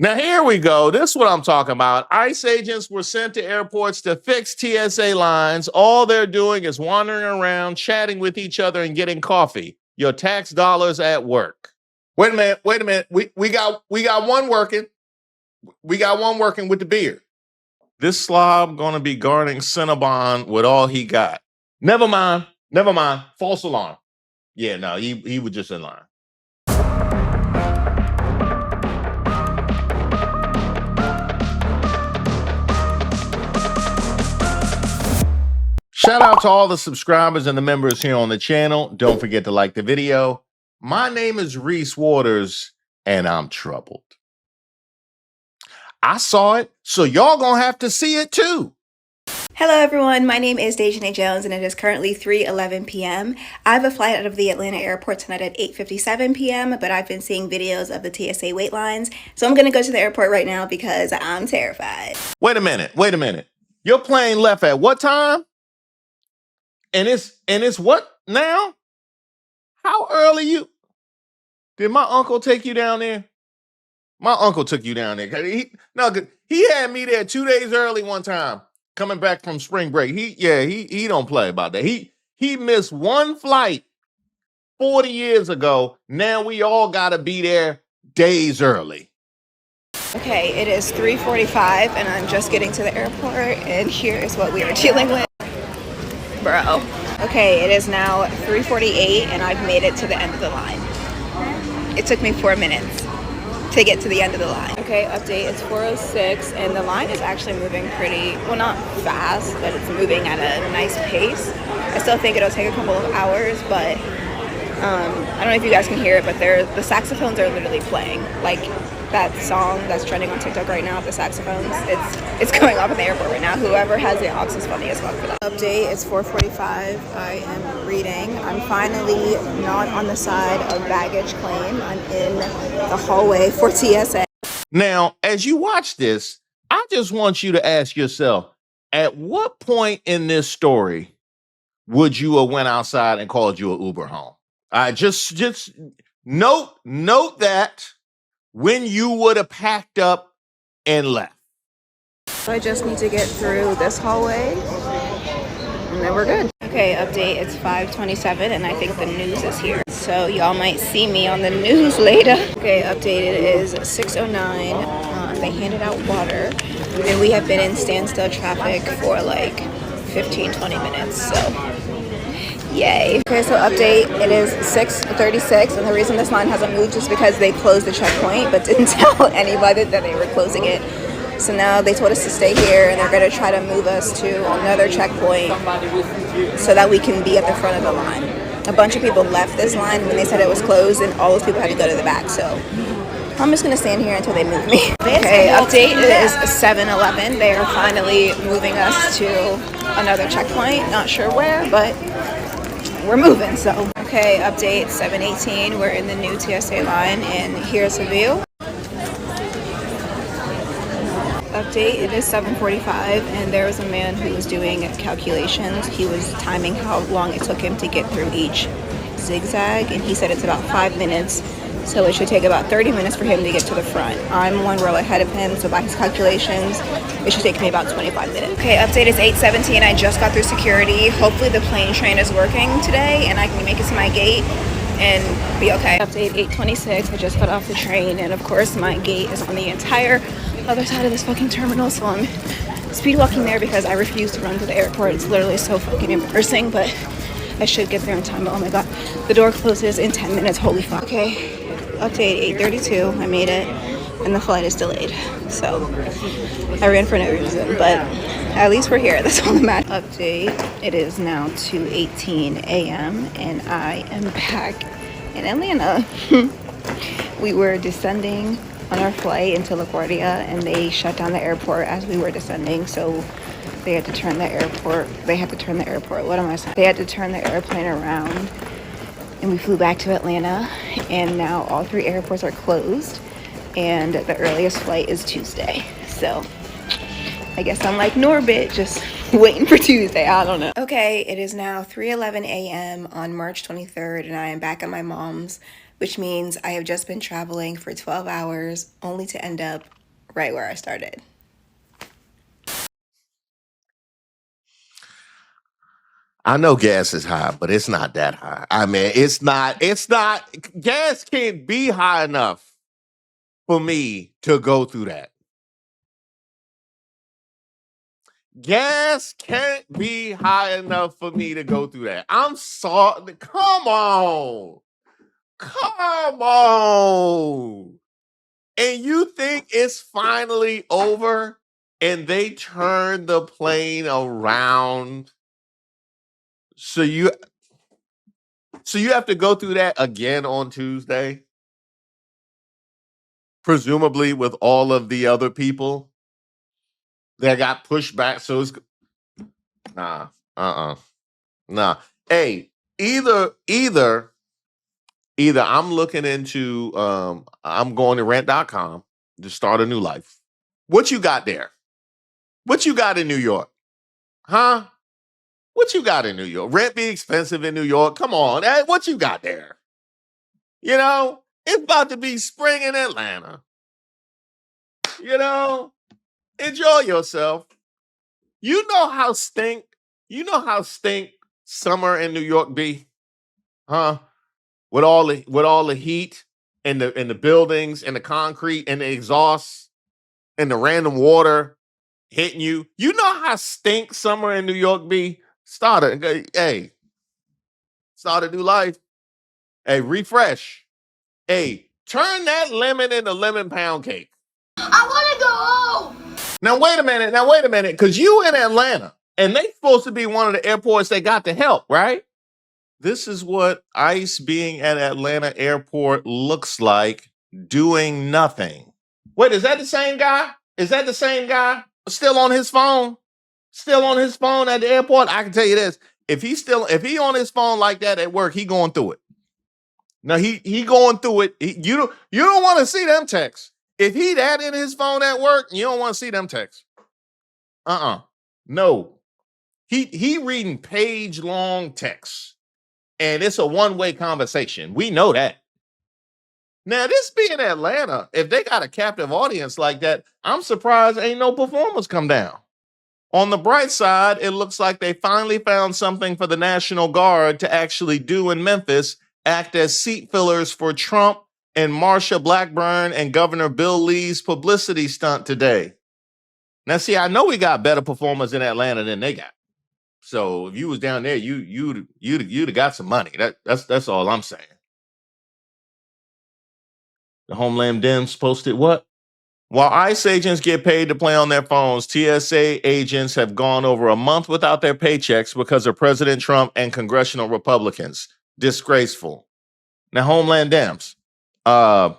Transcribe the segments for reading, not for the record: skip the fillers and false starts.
Now, here we go. This is what I'm talking about. ICE agents were sent to airports to fix TSA lines. All they're doing is wandering around, chatting with each other, and getting coffee. Your tax dollars at work. Wait a minute. We got one working. We got one working with the beard. This slob gonna be guarding Cinnabon with all he got. Never mind. False alarm. Yeah, no, he was just in line. Shout out to all the subscribers and the members here on the channel. Don't forget to like the video. My name is Reese Waters, and I'm troubled. I saw it, so y'all gonna have to see it too. Hello everyone, my name is Deja Jones and it is currently 3:11 p.m. I have a flight out of the Atlanta airport tonight at 8:57 p.m. but I've been seeing videos of the TSA wait lines, so I'm gonna go to the airport right now because I'm terrified. Wait a minute. Your plane left at what time? And it's what now? How early you? Did my uncle take you down there? My uncle took you down there. He had me there 2 days early one time, coming back from spring break. He don't play about that. He missed one flight 40 years ago. Now we all gotta be there days early. Okay, it is 3:45 and I'm just getting to the airport and here is what we are dealing with. Bro. Okay, it is now 3:48 and I've made it to the end of the line. It took me 4 minutes to get to the end of the line. Okay, update, it's 4:06 and the line is actually moving pretty, well, not fast, but it's moving at a nice pace. I still think it'll take a couple of hours, but I don't know if you guys can hear it, but the saxophones are literally playing. Like that song that's trending on TikTok right now, the saxophones, it's going off at the airport right now. Whoever has the aux is funny as fuck for that. Update, it's 4:45. I am reading. I'm finally not on the side of baggage claim. I'm in the hallway for TSA. Now, as you watch this, I just want you to ask yourself, at what point in this story would you have went outside and called you an Uber home? Just note that when you would have packed up and left. I just need to get through this hallway and then we're good. Okay, update, it's 5:27 and I think the news is here. So y'all might see me on the news later. Okay, update, it is 6:09. They handed out water and we have been in standstill traffic for like 15-20 minutes, so yay. Okay, so update, it is 6:36 and the reason this line hasn't moved is because they closed the checkpoint but didn't tell anybody that they were closing it. So now they told us to stay here and they're going to try to move us to another checkpoint so that we can be at the front of the line. A bunch of people left this line when they said it was closed and all those people had to go to the back, so I'm just going to stand here until they move me. Okay, update, it is 7:11. They are finally moving us to another checkpoint, not sure where, but we're moving, so. Okay, update, 7:18. We're in the new TSA line and here's the view. Update, it is 7:45 and there was a man who was doing calculations. He was timing how long it took him to get through each zigzag and he said it's about 5 minutes, so it should take about 30 minutes for him to get to the front. I'm one row ahead of him, so by his calculations it should take me about 25 minutes. Okay, update is 8:17. I just got through security. Hopefully the plane train is working today and I can make it to my gate and be okay. Update, 8:26. I just got off the train and of course my gate is on the entire other side of this fucking terminal, so I'm speed walking there because I refuse to run to the airport. It's literally so fucking embarrassing, but I should get there in time. But oh my god, the door closes in 10 minutes. Holy fuck. Okay, update, 8:32. I made it and the flight is delayed, so I ran for no reason, but at least we're here. That's all that matters. Update, it is now 2:18 a.m. and I am back in Atlanta. We were descending on our flight into LaGuardia and they shut down the airport as we were descending, so they had to turn the airport, They had to turn the airplane around and we flew back to Atlanta and now all 3 airports are closed and the earliest flight is Tuesday, so I guess I'm like Norbit, just waiting for Tuesday. I don't know. Okay, it is now 3:11 a.m. on March 23rd and I am back at my mom's which means I have just been traveling for 12 hours only to end up right where I started. I know gas is high, but it's not that high. I mean, gas can't be high enough for me to go through that. Gas can't be high enough for me to go through that. I'm sorry. Come on. Come on. And you think it's finally over and they turn the plane around? So you have to go through that again on Tuesday? Presumably with all of the other people that got pushed back. So it's nah, nah. Hey, either I'm looking into I'm going to rent.com to start a new life. What you got there? What you got in New York? Huh? What you got in New York? Rent be expensive in New York. Come on. Hey, what you got there? You know, it's about to be spring in Atlanta. You know, enjoy yourself. You know how stink summer in New York be? Huh? With all the heat and the buildings and the concrete and the exhaust and the random water hitting you. You know how stink summer in New York be? Start a new life. Hey, refresh. Hey, turn that lemon into lemon pound cake. I want to go home. Now wait a minute, because you in Atlanta, and they supposed to be one of the airports that got the help, right? This is what ICE being at Atlanta Airport looks like, doing nothing. Wait, is that the same guy? Is that the same guy still on his phone? Still on his phone at the airport? I can tell you this: if he on his phone like that at work, he going through it. Now he going through it. You don't want to see them texts. If he that in his phone at work, you don't want to see them texts. No. He reading page-long texts. And it's a one-way conversation. We know that. Now, this being Atlanta, if they got a captive audience like that, I'm surprised ain't no performers come down. On the bright side, it looks like they finally found something for the National Guard to actually do in Memphis, act as seat fillers for Trump and Marsha Blackburn and Governor Bill Lee's publicity stunt today. Now, see, I know we got better performers in Atlanta than they got. So if you was down there, you'd have got some money. That's all I'm saying. The Homeland Dems posted what? While ICE agents get paid to play on their phones, TSA agents have gone over a month without their paychecks because of President Trump and congressional Republicans. Disgraceful. Now, Homeland Dems. I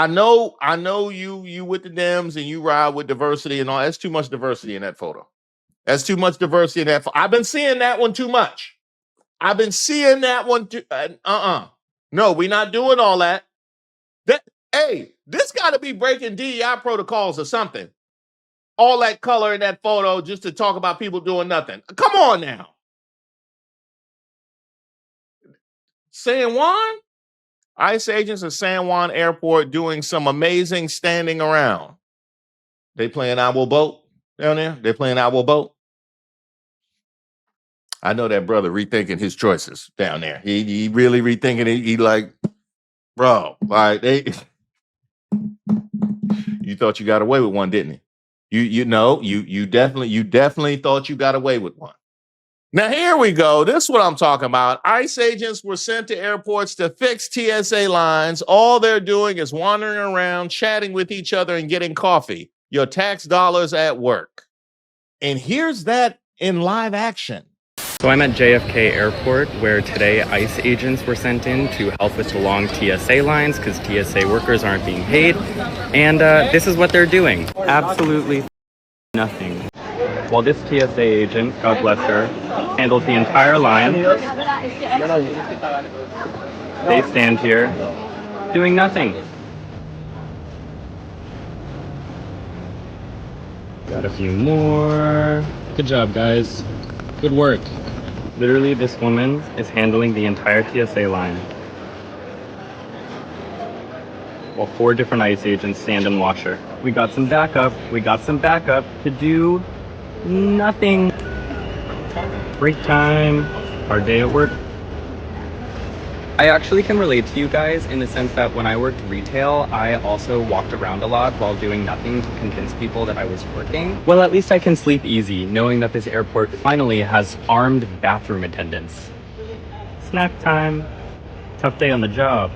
know you with the Dems and you ride with diversity and all. That's too much diversity in that photo. That's too much diversity in that. I've been seeing that one too much. I've been seeing that one too. No, we're not doing all that. Hey, this got to be breaking DEI protocols or something. All that color in that photo just to talk about people doing nothing. Come on now. San Juan? ICE agents at San Juan Airport doing some amazing standing around. They playing I Will Boat down there? They playing I Will Boat? I know that brother rethinking his choices down there. He really rethinking it. He like, bro, like you thought you got away with one, didn't you? You definitely thought you got away with one. Now here we go. This is what I'm talking about. ICE agents were sent to airports to fix TSA lines. All they're doing is wandering around, chatting with each other and getting coffee. Your tax dollars at work. And here's that in live action. So I'm at JFK Airport, where today ICE agents were sent in to help with the long TSA lines because TSA workers aren't being paid. And this is what they're doing. Absolutely nothing. While this TSA agent, God bless her, handles the entire line, they stand here doing nothing. Got a few more. Good job, guys. Good work. Literally, this woman is handling the entire TSA line. while 4 different ICE agents stand and watch her. We got some backup to do nothing. Break time, our day at work. I actually can relate to you guys in the sense that when I worked retail, I also walked around a lot while doing nothing to convince people that I was working. Well, at least I can sleep easy knowing that this airport finally has armed bathroom attendants. Snack time. Tough day on the job.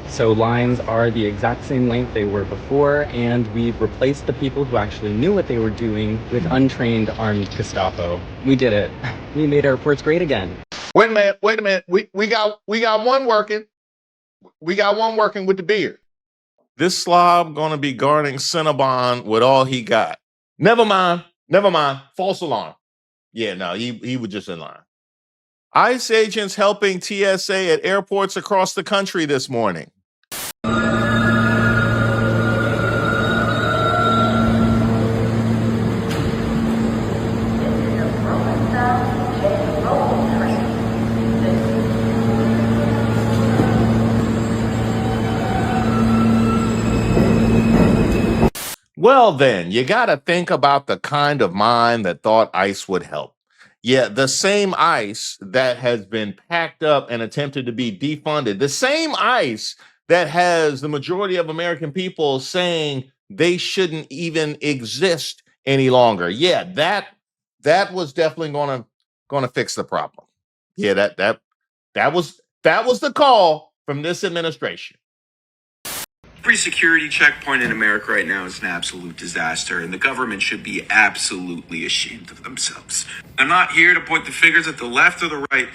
So lines are the exact same length they were before, and we've replaced the people who actually knew what they were doing with untrained armed Gestapo. We did it. We made airports great again. Wait a minute. We got one working. We got one working with the beard. This slob gonna be guarding Cinnabon with all he got. Never mind. False alarm. Yeah, no, he was just in line. ICE agents helping TSA at airports across the country this morning. Well, then, you got to think about the kind of mind that thought ICE would help. Yeah, the same ICE that has been packed up and attempted to be defunded, the same ICE that has the majority of American people saying they shouldn't even exist any longer. Yeah, that was definitely gonna fix the problem. Yeah, that was the call from this administration. Every security checkpoint in America right now is an absolute disaster, and the government should be absolutely ashamed of themselves. I'm not here to point the fingers at the left or the right.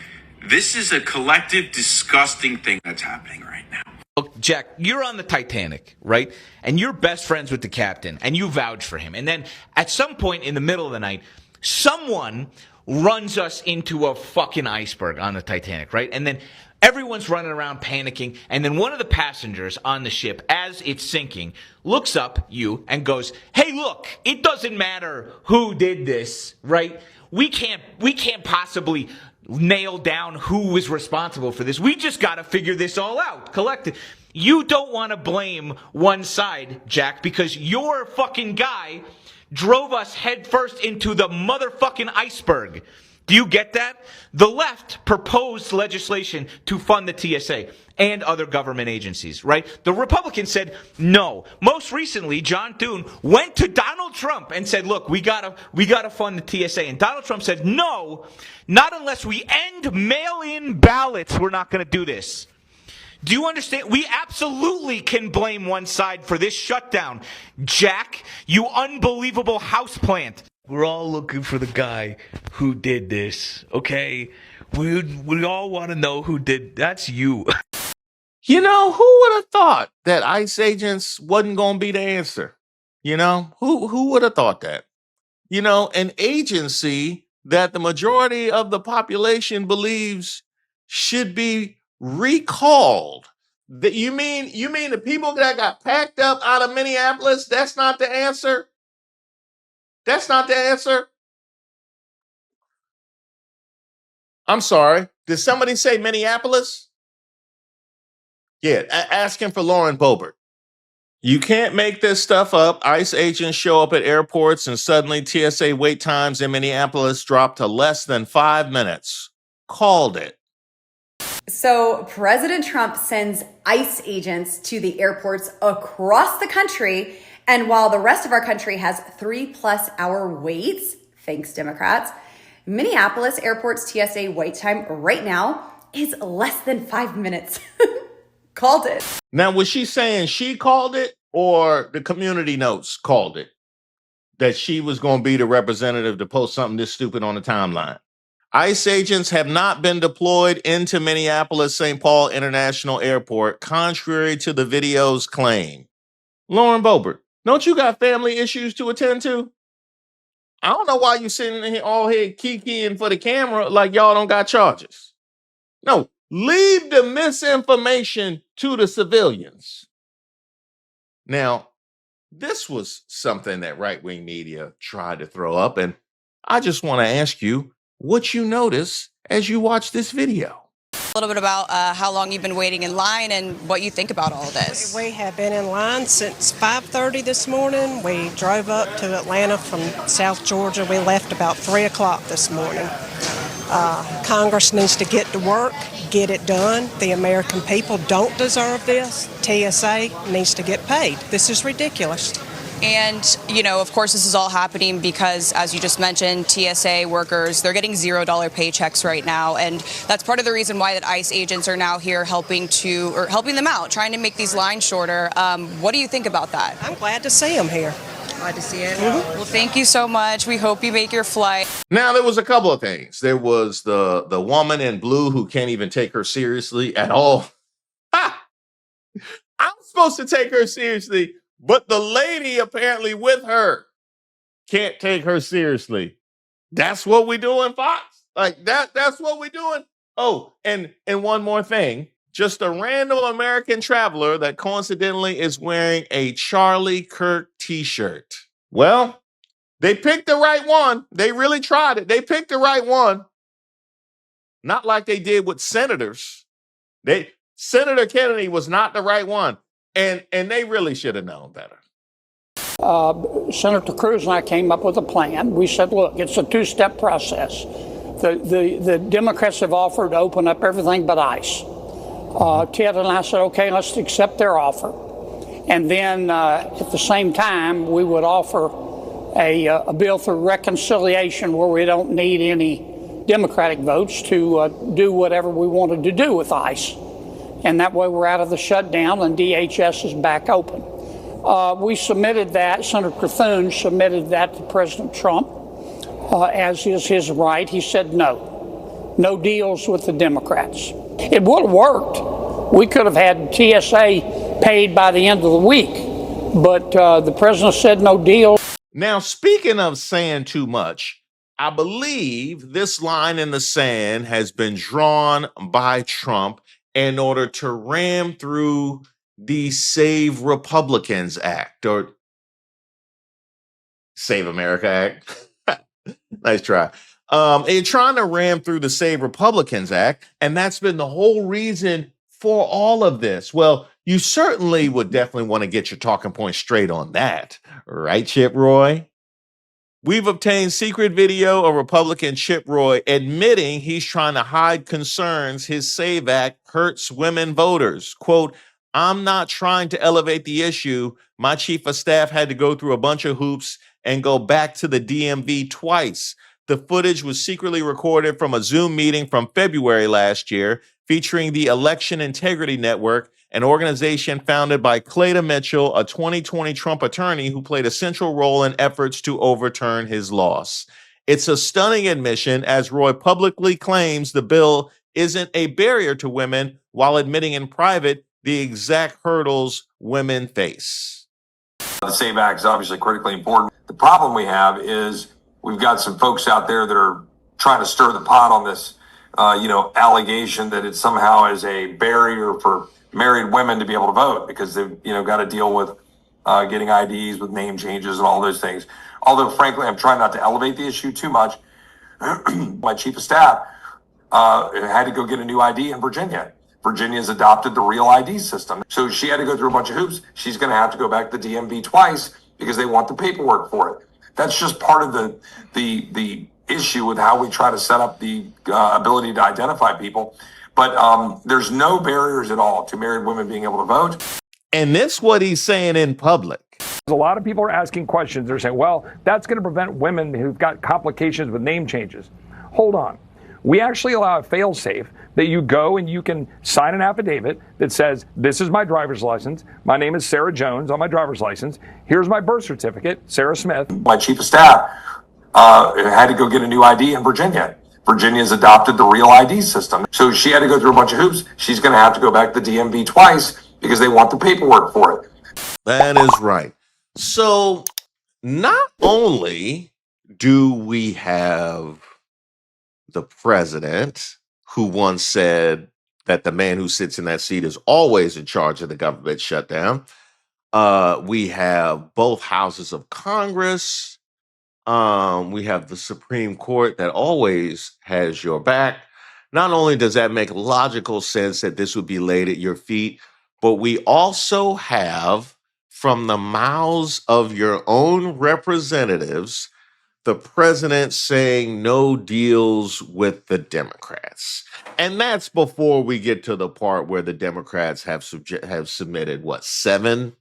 This is a collective, disgusting thing that's happening right now. Look, Jack, you're on the Titanic, right? And you're best friends with the captain, and you vouch for him. And then at some point in the middle of the night, someone runs us into a fucking iceberg on the Titanic, right? And then everyone's running around panicking, and then one of the passengers on the ship, as it's sinking, looks up you and goes, "Hey, look, it doesn't matter who did this, right? We can't possibly nail down who was responsible for this. We just got to figure this all out, collective." You don't want to blame one side, Jack, because your fucking guy drove us headfirst into the motherfucking iceberg. Do you get that? The left proposed legislation to fund the TSA and other government agencies, right? The Republicans said no. Most recently, John Thune went to Donald Trump and said, "Look, we gotta fund the TSA." And Donald Trump said, "No, not unless we end mail-in ballots. We're not going to do this." Do you understand? We absolutely can blame one side for this shutdown. Jack, you unbelievable houseplant. We're all looking for the guy who did this, okay? We all want to know who did. That's you. You know, who would have thought that ICE agents wasn't going to be the answer? You know, who would have thought that? You know, an agency that the majority of the population believes should be recalled. You mean the people that got packed up out of Minneapolis, that's not the answer? That's not the answer? I'm sorry. Did somebody say Minneapolis? Yeah, asking for Lauren Boebert. You can't make this stuff up. ICE agents show up at airports and suddenly TSA wait times in Minneapolis drop to less than 5 minutes. Called it. So President Trump sends ICE agents to the airports across the country. And while the rest of our country has 3+ hour waits, thanks Democrats, Minneapolis Airport's TSA wait time right now is less than 5 minutes. Called it. Now, was she saying she called it or the community notes called it? That she was going to be the representative to post something this stupid on the timeline? ICE agents have not been deployed into Minneapolis St. Paul International Airport, contrary to the video's claim. Lauren Boebert, don't you got family issues to attend to? I don't know why you sitting here all here kikiing for the camera like y'all don't got charges. No, leave the misinformation to the civilians. Now, this was something that right-wing media tried to throw up, and I just want to ask you what you notice as you watch this video. little bit about how long you've been waiting in line and what you think about all of this. We have been in line since 5:30 this morning. We drove up to Atlanta from South Georgia. We left about 3 o'clock this morning. Congress needs to get to work, get it done. The American people don't deserve this. TSA needs to get paid. This is ridiculous. And, you know, of course, this is all happening because, as you just mentioned, TSA workers, they're getting $0 paychecks right now. And that's part of the reason why that ICE agents are now here helping them out, trying to make these lines shorter. What do you think about that? I'm glad to see them here. Glad to see it. Well, thank you so much. We hope you make your flight. Now, there was a couple of things. There was the woman in blue who can't even take her seriously at all. Ha! I'm supposed to take her seriously, but the lady apparently with her can't take her seriously. That's what we doing, Fox? Like that's what we doing? Oh, and one more thing. Just a random American traveler that coincidentally is wearing a Charlie Kirk t-shirt. Well, they picked the right one. They really tried it. They picked the right one. Not like they did with senators. Senator Kennedy was not the right one. And they really should have known better. Senator Cruz and I came up with a plan. We said, look, it's a two-step process. The Democrats have offered to open up everything but ICE. Ted and I said, okay, let's accept their offer. And then at the same time, we would offer a bill for reconciliation where we don't need any Democratic votes to do whatever we wanted to do with ICE. And that way we're out of the shutdown and DHS is back open. We submitted that, Senator Cthulhu submitted that to President Trump, as is his right. He said no deals with the Democrats. It would have worked. We could have had TSA paid by the end of the week, but the president said no deal. Now, speaking of saying too much, I believe this line in the sand has been drawn by Trump in order to ram through the Save Republicans Act or Save America Act. Nice try. They're trying to ram through the Save Republicans Act, and that's been the whole reason for all of this. Well, you certainly would definitely want to get your talking point straight on that, right, Chip Roy? We've obtained secret video of Republican Chip Roy admitting he's trying to hide concerns his SAVE Act hurts women voters. Quote, I'm not trying to elevate the issue. My chief of staff had to go through a bunch of hoops and go back to the DMV twice. The footage was secretly recorded from a Zoom meeting from February last year featuring the Election Integrity Network, an organization founded by Clayton Mitchell, a 2020 Trump attorney who played a central role in efforts to overturn his loss. It's a stunning admission as Roy publicly claims the bill isn't a barrier to women while admitting in private the exact hurdles women face. The SAVE Act is obviously critically important. The problem we have is we've got some folks out there that are trying to stir the pot on this, allegation that it somehow is a barrier for married women to be able to vote because they've, got to deal with getting IDs with name changes and all those things. Although, frankly, I'm trying not to elevate the issue too much. My chief of staff had to go get a new ID in Virginia. Virginia's adopted the Real ID system. So she had to go through a bunch of hoops. She's going to have to go back to the DMV twice because they want the paperwork for it. That's just part of the issue with how we try to set up the ability to identify people. But there's no barriers at all to married women being able to vote. And this what he's saying in public. A lot of people are asking questions. They're saying, well, that's going to prevent women who've got complications with name changes. Hold on. We actually allow a fail-safe that you go and you can sign an affidavit that says, this is my driver's license. My name is Sarah Jones on my driver's license. Here's my birth certificate, Sarah Smith. My chief of staff had to go get a new ID in Virginia. Virginia's adopted the Real ID system. So she had to go through a bunch of hoops. She's going to have to go back to the DMV twice because they want the paperwork for it. That is right. So not only do we have the president who once said that the man who sits in that seat is always in charge of the government shutdown. We have both houses of Congress. We have the Supreme Court that always has your back. not only does that make logical sense that this would be laid at your feet, but we also have from the mouths of your own representatives the president saying no deals with the Democrats. And that's before we get to the part where the Democrats have submitted what, seven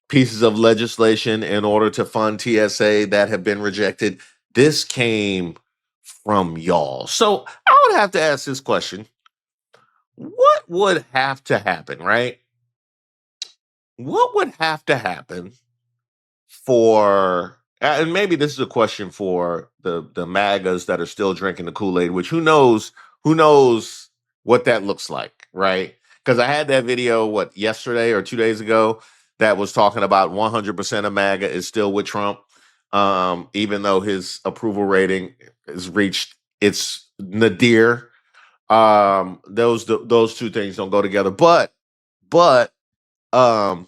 pieces of legislation in order to fund TSA that have been rejected. This came from y'all. So I would have to ask this question. What would have to happen, right? What would have to happen for, and maybe this is a question for the MAGAs that are still drinking the Kool-Aid, which who knows what that looks like, right? Because I had that video, yesterday or 2 days ago, that was talking about 100% of MAGA is still with Trump, even though his approval rating has reached its nadir. Those two things don't go together. But um,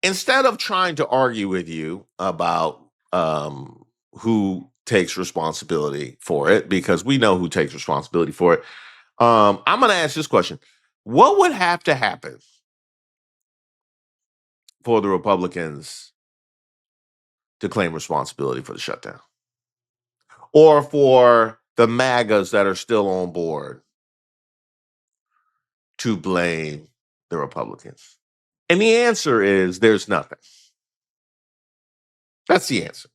instead of trying to argue with you about who takes responsibility for it, because we know who takes responsibility for it, I'm going to ask this question. What would have to happen for the Republicans to claim responsibility for the shutdown? Or for the MAGAs that are still on board to blame the Republicans? And the answer is there's nothing. That's the answer.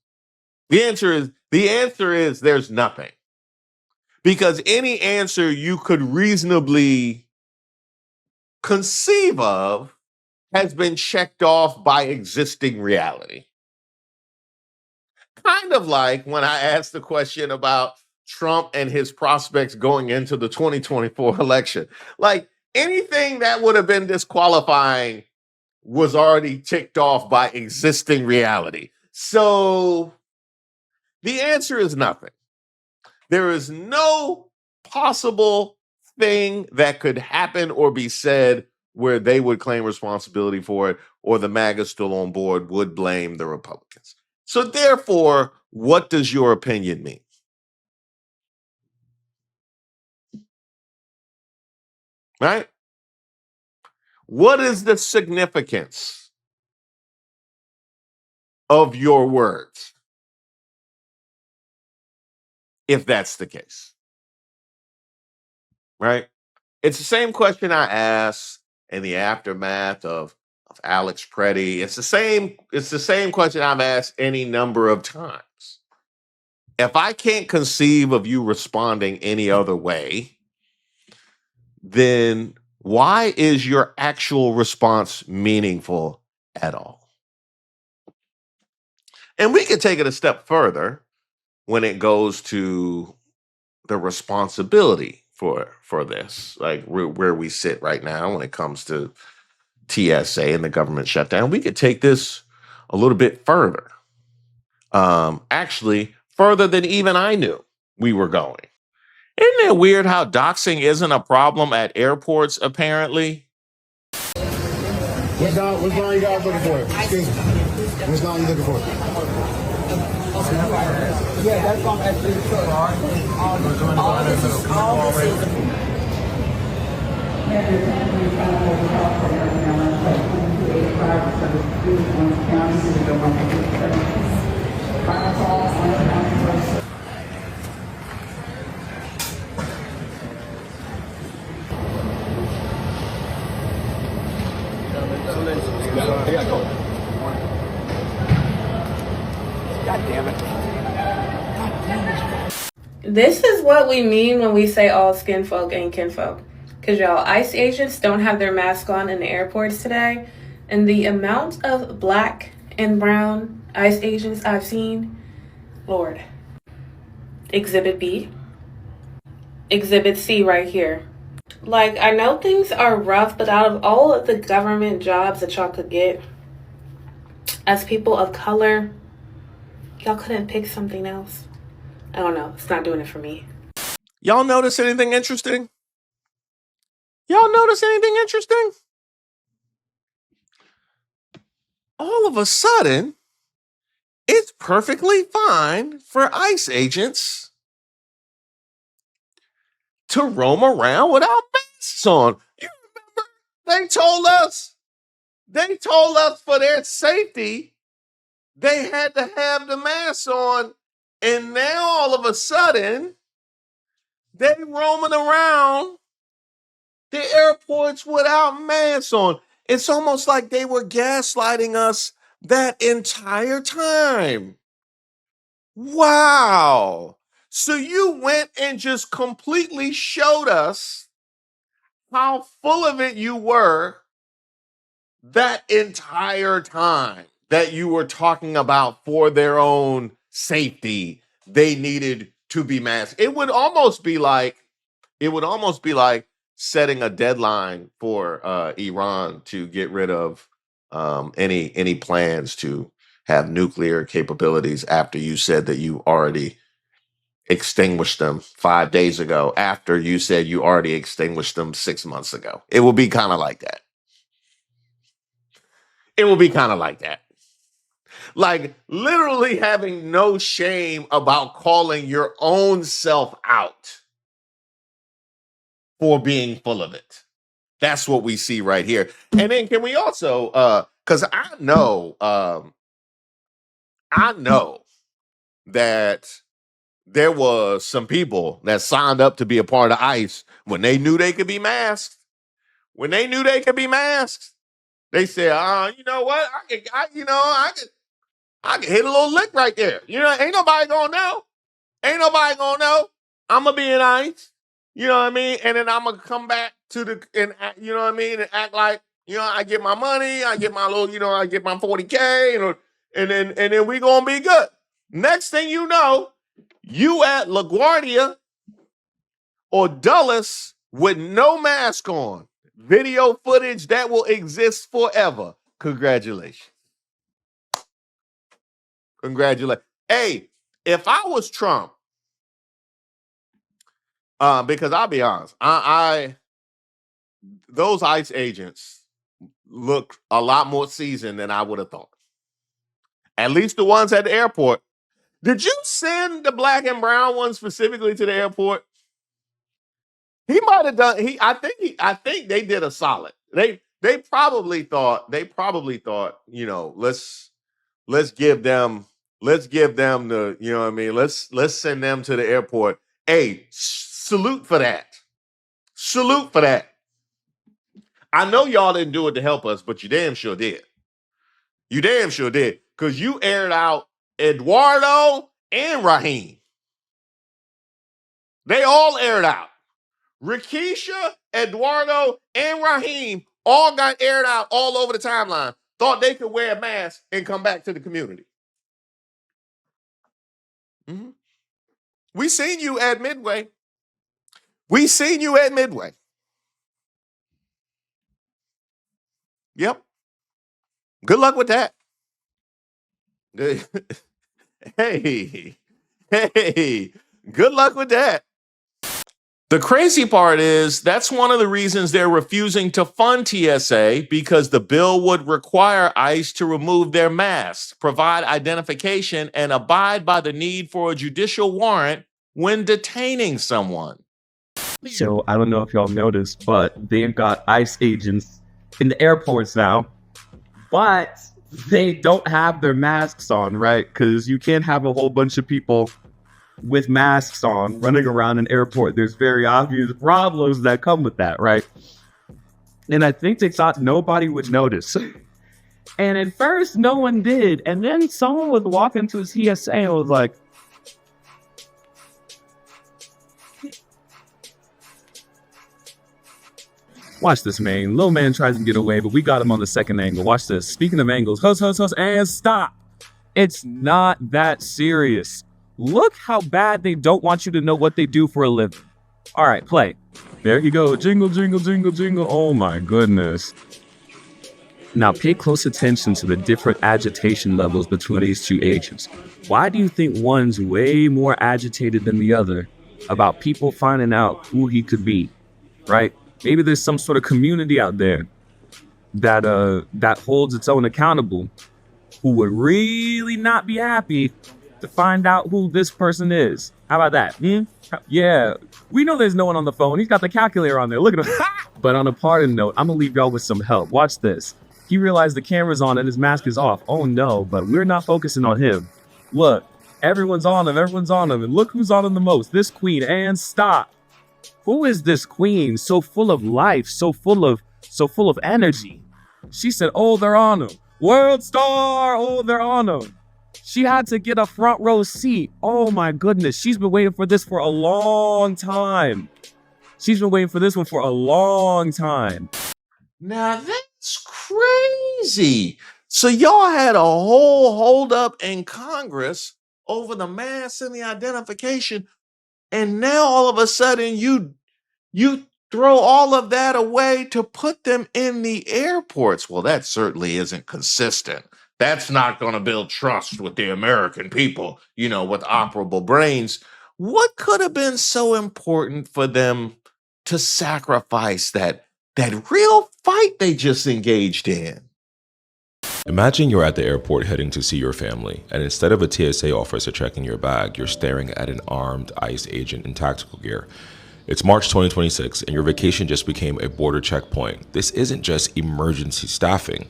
The answer is there's nothing. Because any answer you could reasonably conceive of has been checked off by existing reality. Kind of like when I asked the question about Trump and his prospects going into the 2024 election. Like anything that would have been disqualifying was already ticked off by existing reality. So the answer is nothing. There is no possible thing that could happen or be said where they would claim responsibility for it, or the MAGA still on board would blame the Republicans. So therefore, what does your opinion mean? Right? What is the significance of your words if that's the case? Right? It's the same question I asked in the aftermath of Alex Preddy. It's the same question I've asked any number of times. If I can't conceive of you responding any other way, then why is your actual response meaningful at all? And we can take it a step further when it goes to the responsibility for this, like where we sit right now when it comes to TSA and the government shutdown. We could take this a little bit further. Actually, further than even I knew we were going. Isn't it weird how doxing isn't a problem at airports, apparently? Which line you guys looking for? Excuse me. Which line you looking for? Yeah, that's going to actually God damn it. This is what we mean when we say all skin folk ain't kinfolk. Because y'all, ICE agents don't have their mask on in the airports today. And the amount of black and brown ICE agents I've seen, Lord. Exhibit B. Exhibit C right here. Like, I know things are rough, but out of all of the government jobs that y'all could get, as people of color, y'all couldn't pick something else. I don't know. It's not doing it for me. Y'all notice anything interesting? Y'all notice anything interesting? All of a sudden, it's perfectly fine for ICE agents to roam around without masks on. You remember they told us for their safety they had to have the mask on, and now all of a sudden they roaming around the airports without masks on. It's almost like they were gaslighting us that entire time. Wow. So you went and just completely showed us how full of it you were that entire time that you were talking about for their own safety. They needed to be masked. It would almost be like setting a deadline for Iran to get rid of any plans to have nuclear capabilities after you said that you already extinguished them 5 days ago, after you said you already extinguished them 6 months ago. It will be kind of like that. It will be kind of like that. Like literally having no shame about calling your own self out for being full of it. That's what we see right here. And then can we also because I know that there was some people that signed up to be a part of ICE when they knew they could be masked. When they knew they could be masked, they said, you know what? I can hit a little lick right there. You know, ain't nobody gonna know. Ain't nobody gonna know. I'm gonna be in ICE. You know what I mean? And then I'm gonna come back and act, you know what I mean, and act like, I get my money, I get my little, I get my 40K, and then we gonna be good. Next thing you know, you at LaGuardia or Dulles with no mask on. Video footage that will exist forever. Congratulations. Congratulations. Hey, if I was Trump, because I'll be honest, those ICE agents look a lot more seasoned than I would have thought. At least the ones at the airport. Did you send the black and brown one specifically to the airport? He might have done. I think they did a solid. They probably thought. Let's give them the. You know what I mean. Let's send them to the airport. Hey, salute for that. Salute for that. I know y'all didn't do it to help us, but you damn sure did. You damn sure did. Because you aired out Eduardo and Raheem. They all aired out. Rikisha, Eduardo, and Raheem all got aired out all over the timeline. Thought they could wear a mask and come back to the community. Mm-hmm. We seen you at Midway. Yep. Good luck with that. Hey, good luck with that. The crazy part is that's one of the reasons they're refusing to fund TSA, because the bill would require ICE to remove their masks, provide identification, and abide by the need for a judicial warrant when detaining someone. So I don't know if y'all noticed, but they've got ICE agents in the airports now, but they don't have their masks on, right? Because you can't have a whole bunch of people with masks on running around an airport. There's very obvious problems that come with that, right? And I think they thought nobody would notice. And at first, no one did. And then someone would walk into TSA and was like, watch this, man. Little man tries to get away, but we got him on the second angle. Watch this. Speaking of angles, huss, and stop. It's not that serious. Look how bad they don't want you to know what they do for a living. All right, play. There you go. Jingle, jingle, jingle, jingle. Oh my goodness. Now pay close attention to the different agitation levels between these two agents. Why do you think one's way more agitated than the other about people finding out who he could be, right? Maybe there's some sort of community out there that holds its own accountable, who would really not be happy to find out who this person is. How about that? Yeah, we know there's no one on the phone. He's got the calculator on there. Look at him. But on a parting note, I'm gonna leave y'all with some help. Watch this. He realized the camera's on and his mask is off. Oh no, but we're not focusing on him. Look, everyone's on him, and look who's on him the most. This queen, and stop. Who is this queen? So full of life, so full of energy. She said, oh, they're on him. World star, oh, they're on him. She had to get a front row seat. Oh my goodness, she's been waiting for this for a long time. She's been waiting for this one for a long time. Now that's crazy. So y'all had a whole holdup in Congress over the mask and the identification, and now all of a sudden you throw all of that away to put them in the airports. Well, that certainly isn't consistent. That's not going to build trust with the American people, with operable brains. What could have been so important for them to sacrifice that real fight they just engaged in? Imagine you're at the airport heading to see your family, and instead of a TSA officer checking your bag, you're staring at an armed ICE agent in tactical gear. It's March 2026, and your vacation just became a border checkpoint. This isn't just emergency staffing.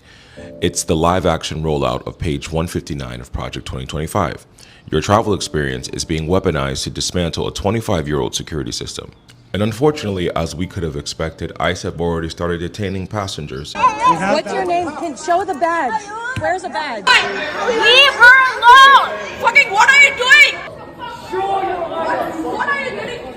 It's the live-action rollout of page 159 of Project 2025. Your travel experience is being weaponized to dismantle a 25-year-old security system. And unfortunately, as we could have expected, ICE have already started detaining passengers. What's your name? Can show the badge. Where's the badge? Leave her alone! Fucking what are you doing? What are you doing?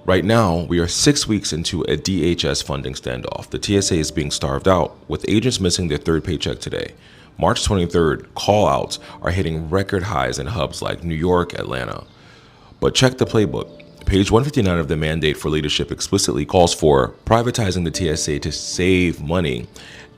Right now, we are 6 weeks into a DHS funding standoff. The TSA is being starved out, with agents missing their third paycheck today. March 23rd, callouts are hitting record highs in hubs like New York, Atlanta. But check the playbook. Page 159 of the mandate for leadership explicitly calls for privatizing the TSA to save money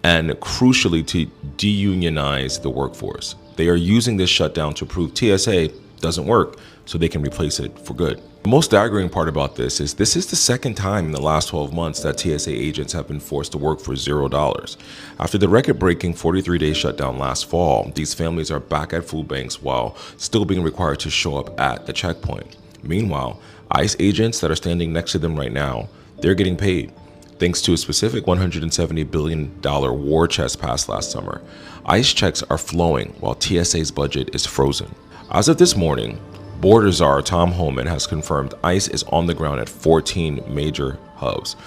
and, crucially, to deunionize the workforce. They are using this shutdown to prove TSA doesn't work so they can replace it for good. The most staggering part about this is the second time in the last 12 months that TSA agents have been forced to work for $0. After the record-breaking 43-day shutdown last fall, these families are back at food banks while still being required to show up at the checkpoint. Meanwhile, ICE agents that are standing next to them right now, they're getting paid. Thanks to a specific $170 billion war chest passed last summer, ICE checks are flowing while TSA's budget is frozen. As of this morning, Border Czar Tom Homan has confirmed ICE is on the ground at 14 major hubs.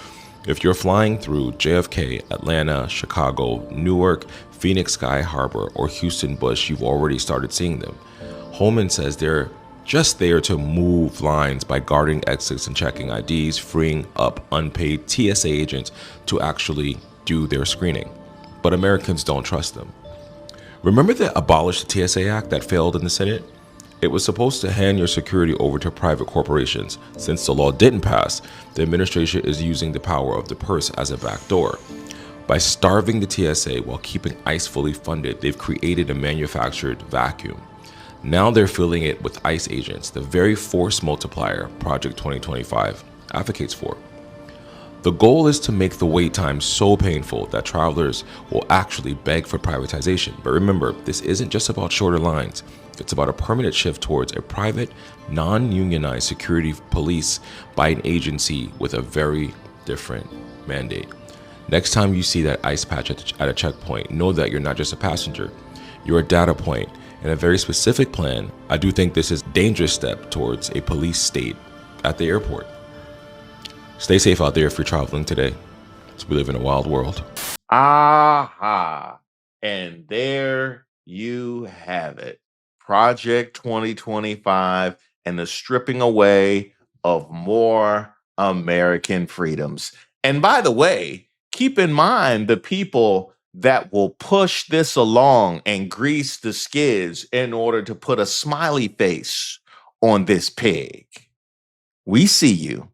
If you're flying through JFK, Atlanta, Chicago, Newark, Phoenix Sky Harbor, or Houston Bush, you've already started seeing them. Homan says they're just there to move lines by guarding exits and checking IDs, freeing up unpaid TSA agents to actually do their screening. But Americans don't trust them. Remember the Abolish the TSA Act that failed in the Senate? It was supposed to hand your security over to private corporations. Since the law didn't pass, the administration is using the power of the purse as a backdoor. By starving the TSA while keeping ICE fully funded, they've created a manufactured vacuum. Now they're filling it with ICE agents, the very force multiplier Project 2025 advocates for. The goal is to make the wait time so painful that travelers will actually beg for privatization. But remember, this isn't just about shorter lines. It's about a permanent shift towards a private, non-unionized security police by an agency with a very different mandate. Next time you see that ICE patch at a checkpoint, know that you're not just a passenger. You're a data point and a very specific plan. I do think this is a dangerous step towards a police state at the airport. Stay safe out there if you're traveling today. We live in a wild world. Aha. And there you have it. Project 2025 and the stripping away of more American freedoms. And by the way, keep in mind the people that will push this along and grease the skids in order to put a smiley face on this pig. We see you.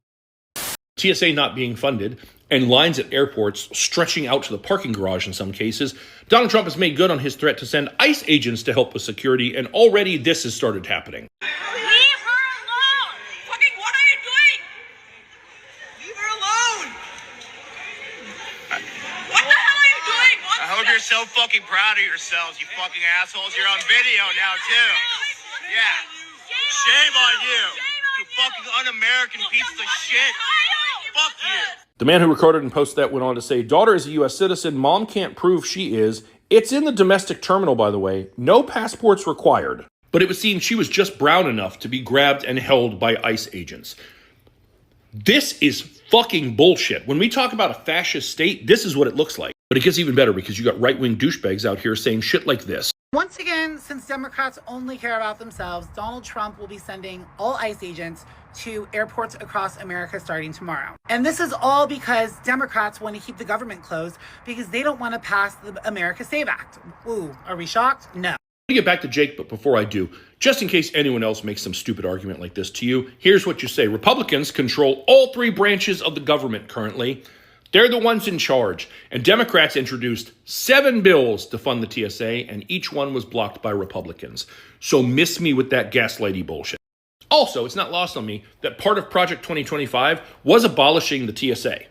TSA not being funded, and lines at airports stretching out to the parking garage in some cases, Donald Trump has made good on his threat to send ICE agents to help with security, and already this has started happening. Leave her alone! Fucking what are you doing? Leave her alone! What the hell are you doing? I hope you're so fucking proud of yourselves, you fucking assholes. You're on video now, too. Yeah. Shame on you, you fucking un-American piece of shit. Fuck you. The man who recorded and posted that went on to say, daughter is a U.S. citizen. Mom can't prove she is. It's in the domestic terminal, by the way. No passports required. But it would seem she was just brown enough to be grabbed and held by ICE agents. This is fucking bullshit. When we talk about a fascist state, this is what it looks like. But it gets even better because you got right-wing douchebags out here saying shit like this. Once again, since Democrats only care about themselves, Donald Trump will be sending all ICE agents to airports across America starting tomorrow. And this is all because Democrats want to keep the government closed because they don't want to pass the America Save Act. Ooh, are we shocked? No. I'm going to get back to Jake, but before I do, just in case anyone else makes some stupid argument like this to you, here's what you say. Republicans control all three branches of the government currently. They're the ones in charge. And Democrats introduced 7 bills to fund the TSA, and each one was blocked by Republicans. So miss me with that gaslighty bullshit. Also, it's not lost on me that part of Project 2025 was abolishing the TSA,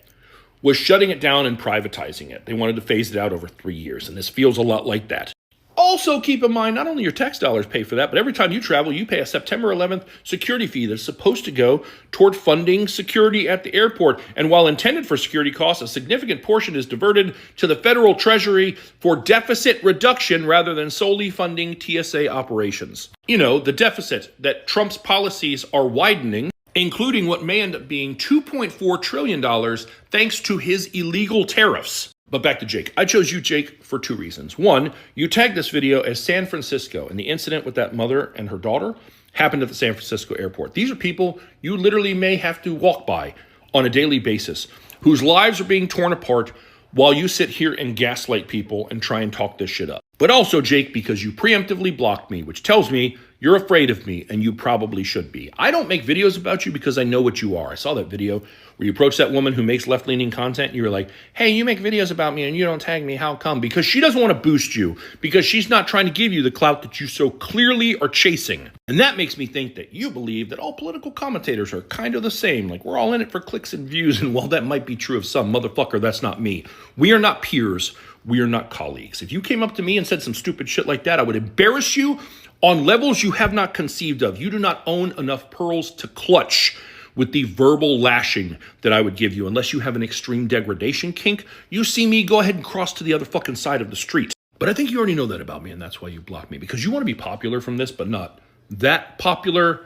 was shutting it down and privatizing it. They wanted to phase it out over 3 years, and this feels a lot like that. Also, keep in mind, not only your tax dollars pay for that, but every time you travel, you pay a September 11th security fee that's supposed to go toward funding security at the airport. And while intended for security costs, a significant portion is diverted to the federal treasury for deficit reduction rather than solely funding TSA operations. You know, the deficit that Trump's policies are widening, including what may end up being $2.4 trillion thanks to his illegal tariffs. But back to Jake. I chose you, Jake, for 2 reasons. One, you tagged this video as San Francisco, and the incident with that mother and her daughter happened at the San Francisco airport. These are people you literally may have to walk by on a daily basis, whose lives are being torn apart while you sit here and gaslight people and try and talk this shit up. But also, Jake, because you preemptively blocked me, which tells me you're afraid of me, and you probably should be. I don't make videos about you because I know what you are. I saw that video where you approached that woman who makes left-leaning content, and you were like, hey, you make videos about me and you don't tag me, how come? Because she doesn't want to boost you, because she's not trying to give you the clout that you so clearly are chasing. And that makes me think that you believe that all political commentators are kind of the same, like we're all in it for clicks and views, and while that might be true of some, motherfucker, that's not me. We are not peers. We are not colleagues. If you came up to me and said some stupid shit like that, I would embarrass you on levels you have not conceived of. You do not own enough pearls to clutch with the verbal lashing that I would give you. Unless you have an extreme degradation kink, you see me, go ahead and cross to the other fucking side of the street. But I think you already know that about me, and that's why you blocked me. Because you want to be popular from this, but not that popular.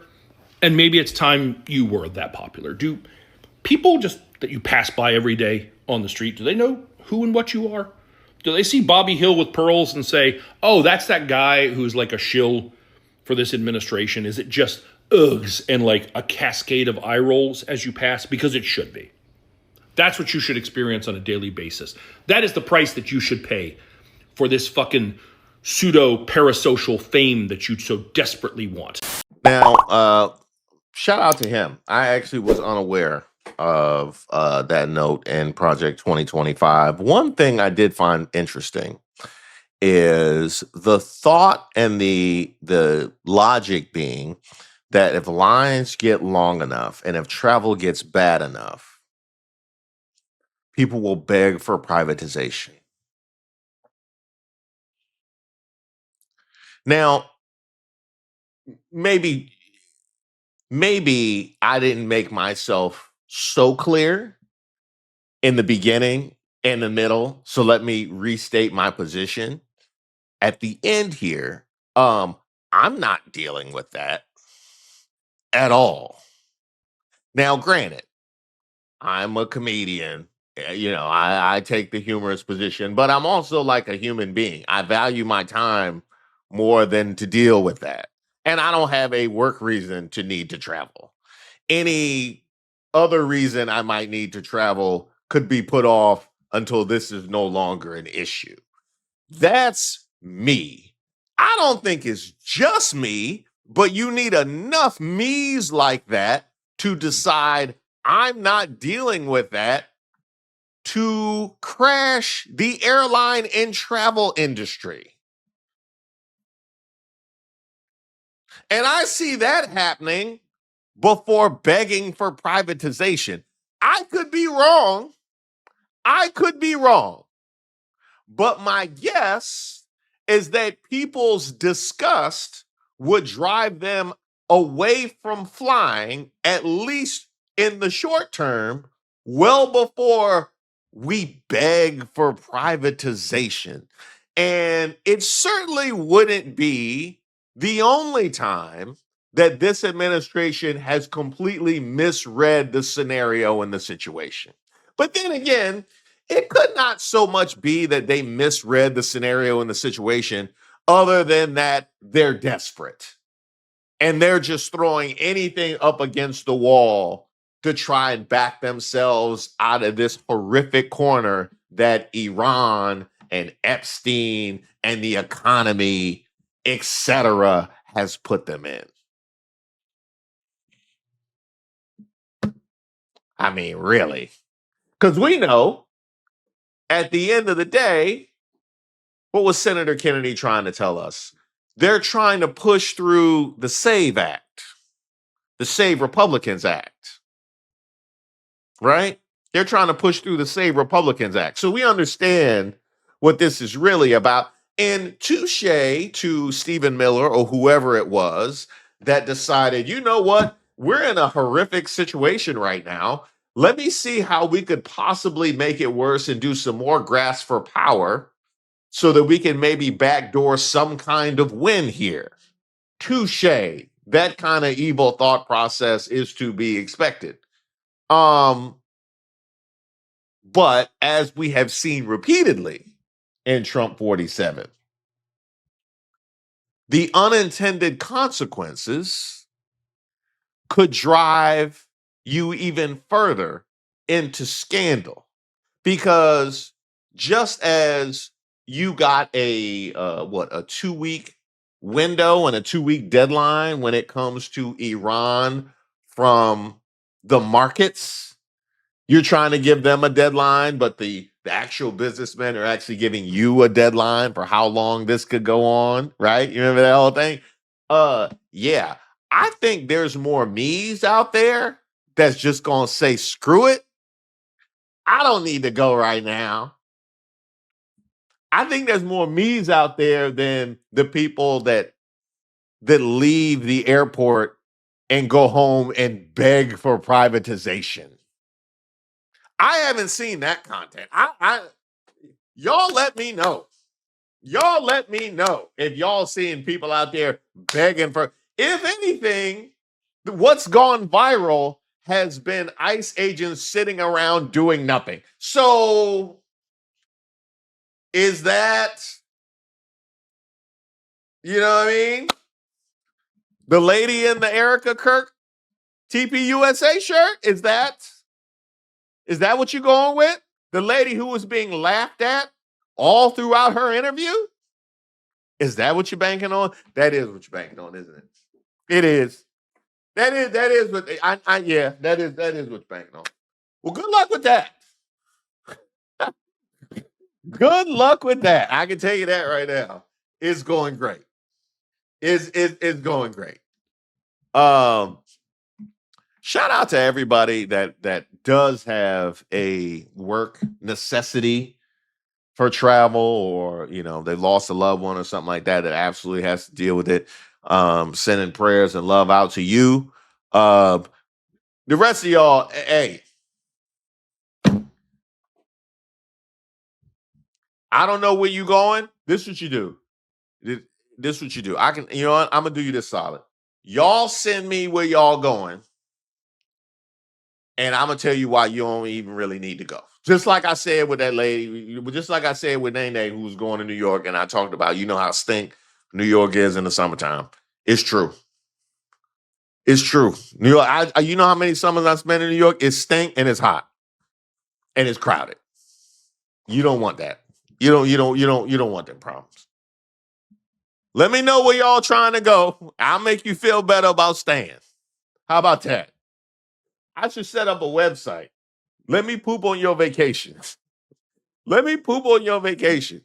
And maybe it's time you were that popular. Do people just that you pass by every day on the street, do they know who and what you are? Do they see Bobby Hill with pearls and say, oh, that's that guy who's like a shill for this administration? Is it just uggs and like a cascade of eye rolls as you pass? Because it should be. That's what you should experience on a daily basis. That is the price that you should pay for this fucking pseudo-parasocial fame that you so desperately want. Now, shout out to him. I actually was unaware of that note in Project 2025. One thing I did find interesting is the thought and the logic being that if lines get long enough and if travel gets bad enough, people will beg for privatization. Now, maybe I didn't make myself so clear in the beginning, in the middle. So let me restate my position. At the end here, I'm not dealing with that at all. Now, granted, I'm a comedian. You know, I take the humorous position, but I'm also like a human being. I value my time more than to deal with that. And I don't have a work reason to need to travel. Any other reason I might need to travel could be put off until this is no longer an issue. That's me. I don't think it's just me, but you need enough me's like that to decide I'm not dealing with that to crash the airline and travel industry. And I see that happening before begging for privatization. I could be wrong. But my guess is that people's disgust would drive them away from flying, at least in the short term, well before we beg for privatization. And it certainly wouldn't be the only time that this administration has completely misread the scenario and the situation. But then again, it could not so much be that they misread the scenario and the situation, other than that they're desperate and they're just throwing anything up against the wall to try and back themselves out of this horrific corner that Iran and Epstein and the economy, etc., has put them in. I mean, really. Because we know at the end of the day, what was Senator Kennedy trying to tell us? They're trying to push through the SAVE Act, the Save Republicans Act, right? They're trying to push through the Save Republicans Act. So we understand what this is really about. And touche to Stephen Miller or whoever it was that decided, you know what? We're in a horrific situation right now. Let me see how we could possibly make it worse and do some more grasp for power so that we can maybe backdoor some kind of win here. Touche. That kind of evil thought process is to be expected. But as we have seen repeatedly in Trump 47, the unintended consequences could drive you even further into scandal. Because just as you got a 2-week window and a 2-week deadline when it comes to Iran from the markets, you're trying to give them a deadline, but the actual businessmen are actually giving you a deadline for how long this could go on, right? You remember that whole thing? Yeah. I think there's more me's out there that's just gonna say, screw it. I don't need to go right now. I think there's more me's out there than the people that leave the airport and go home and beg for privatization. I haven't seen that content. Y'all let me know. Y'all let me know if y'all seeing people out there begging for. If anything, what's gone viral has been ICE agents sitting around doing nothing. So is that, you know what I mean? The lady in the Erica Kirk TPUSA shirt? Is that what you're going with? The lady who was being laughed at all throughout her interview? Is that what you're banking on? That is what you're banking on, isn't it? It is. That is what yeah, that is what you're banking on. Well, good luck with that. Good luck with that. I can tell you that right now. It's going great. It's going great. Shout out to everybody that does have a work necessity for travel, or they lost a loved one or something like that absolutely has to deal with it. Sending prayers and love out to you. The rest of y'all, hey, I don't know where you going. This is what you do. This is what you do. I can, you know what? I'm gonna do you this solid. Y'all send me where y'all going, and I'm gonna tell you why you don't even really need to go. Just like I said with that lady, just like I said with Nene, who was going to New York, and I talked about, how stink New York is in the summertime. It's true. It's true. New York. You know how many summers I spent in New York? It's stink and it's hot, and it's crowded. You don't want that. You don't want them problems. Let me know where y'all trying to go. I'll make you feel better about staying. How about that? I should set up a website. Let me poop on your vacation. Let me poop on your vacation.